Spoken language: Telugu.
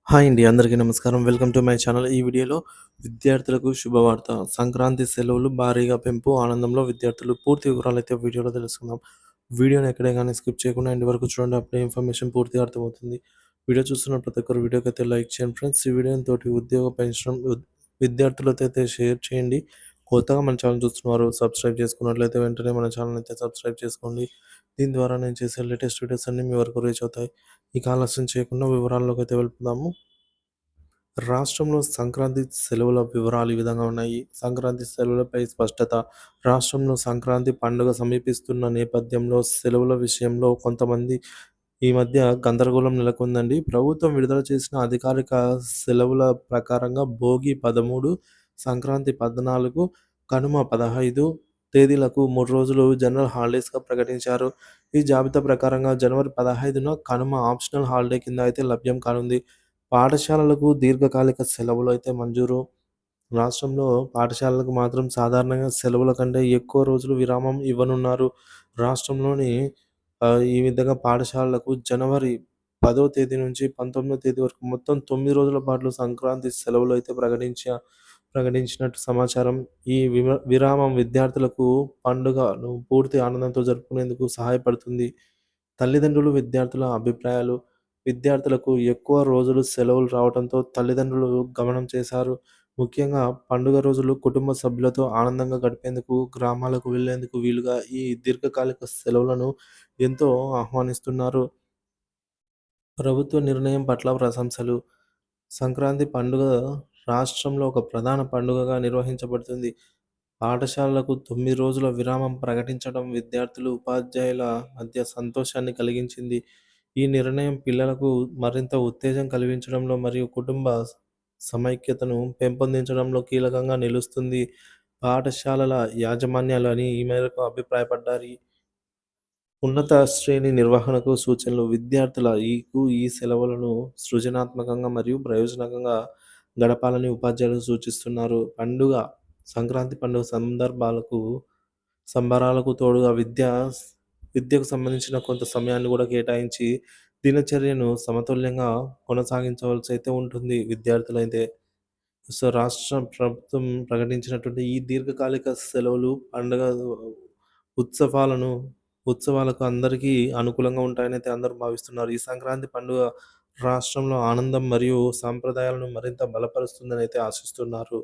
హాయ్ అండి. అందరికీ నమస్కారం. Welcome to my channel. ఈ వీడియోలో విద్యార్థులకు శుభవార్త. సంక్రాంతి సెలవులు భారీగా పెంపు. ఆనందంలో విద్యార్థులు. పూర్తి వివరాలైతే వీడియోలో తెలుసుకుందాం. వీడియోని ఎక్కడే గాని స్కిప్ చేయకుండా ఎండ్ వరకు చూడండి. అప్పుడే ఇన్ఫర్మేషన్ పూర్తిగా అర్థమవుతుంది. వీడియో చూస్తున్న ప్రతి ఒక్కరు వీడియోకైతే లైక్ చేయండి ఫ్రెండ్స్. ఈ వీడియోని తోటి ఉద్యోగ పెంచడం విద్యార్థులతో అయితే షేర్ చేయండి. కొత్తగా మన ఛానల్ చూస్తున్నవారు సబ్స్క్రైబ్ చేసుకున్నట్లయితే వెంటనే మన ఛానల్ అయితే సబ్స్క్రైబ్ చేసుకోండి. దీని ద్వారా నేను చేసే లేటెస్ట్ వీడియోస్ అన్నీ మీ వరకు రీచ్ అవుతాయి. ఇక ఆలస్యం చేయకుండా వివరాల్లోకి అయితే వెళ్ళిపోదాము. రాష్ట్రంలో సంక్రాంతి సెలవుల వివరాలు ఈ విధంగా ఉన్నాయి. సంక్రాంతి సెలవులపై స్పష్టత. రాష్ట్రంలో సంక్రాంతి పండుగ సమీపిస్తున్న నేపథ్యంలో సెలవుల విషయంలో కొంతమంది ఈ మధ్య గందరగోళం నెలకొందండి. ప్రభుత్వం విడుదల చేసిన అధికారిక సెలవుల ప్రకారంగా భోగి 13, సంక్రాంతి 14, కనుమ 15 తేదీలకు 3 రోజులు జనరల్ హాలిడేస్‌గా ప్రకటించారు. ఈ జాబితా ప్రకారంగా జనవరి 15న కనుమ ఆప్షనల్ హాలిడే కింద అయితే లభ్యం కానుంది. పాఠశాలలకు దీర్ఘకాలిక సెలవులైతే మంజూరు. రాష్ట్రంలో పాఠశాలలకు మాత్రం సాధారణంగా సెలవుల కంటే ఎక్కువ రోజులు విరామం ఇవ్వనున్నారు. రాష్ట్రంలోని ఈ విధంగా పాఠశాలలకు జనవరి 10వ తేదీ నుంచి 19వ తేదీ వరకు మొత్తం 9 రోజుల పాటు సంక్రాంతి సెలవులైతే ప్రకటించినట్టు సమాచారం. ఈ విరామం విద్యార్థులకు పండుగను పూర్తి ఆనందంతో జరుపుకునేందుకు సహాయపడుతుంది. తల్లిదండ్రులు, విద్యార్థుల అభిప్రాయాలు. విద్యార్థులకు ఎక్కువ రోజులు సెలవులు రావడంతో తల్లిదండ్రులు గమనం చేశారు. ముఖ్యంగా పండుగ రోజులు కుటుంబ సభ్యులతో ఆనందంగా గడిపేందుకు, గ్రామాలకు వెళ్లేందుకు వీలుగా ఈ దీర్ఘకాలిక సెలవులను ఎంతో ఆహ్వానిస్తున్నారు. ప్రభుత్వ నిర్ణయం పట్ల ప్రశంసలు. సంక్రాంతి పండుగ రాష్ట్రంలో ఒక ప్రధాన పండుగగా నిర్వహించబడుతుంది. పాఠశాలలకు 9 రోజుల విరామం ప్రకటించడం విద్యార్థులు, ఉపాధ్యాయుల మధ్య సంతోషాన్ని కలిగించింది. ఈ నిర్ణయం పిల్లలకు మరింత ఉత్తేజం కలిగించడంలో మరియు కుటుంబ సమైక్యతను పెంపొందించడంలో కీలకంగా నిలుస్తుంది. పాఠశాలల యాజమాన్యాలు ఈ మేరకు అభిప్రాయపడ్డాయి. ఉన్నత శ్రేణి నిర్వహణకు సూచనలు. విద్యార్థుల ఈ సెలవులను సృజనాత్మకంగా మరియు ప్రయోజనకంగా గడపాలని ఉపాధ్యాయులు సూచిస్తున్నారు. సంక్రాంతి పండుగ సంబరాలకు తోడుగా విద్యకు సంబంధించిన కొంత సమయాన్ని కూడా కేటాయించి దినచర్యను సమతుల్యంగా కొనసాగించవలసి అయితే ఉంటుంది విద్యార్థులైతే. సో, రాష్ట్ర ప్రభుత్వం ప్రకటించినటువంటి ఈ దీర్ఘకాలిక సెలవులు, పండుగ ఉత్సవాలను ఉత్సవాలకు అందరికీ అనుకూలంగా ఉంటాయనైతే అందరూ భావిస్తున్నారు. ఈ సంక్రాంతి పండుగ రాష్ట్రంలో ఆనందం మరియు సాంప్రదాయాలను మరింత బలపరుస్తుందనైతే ఆశిస్తున్నారు.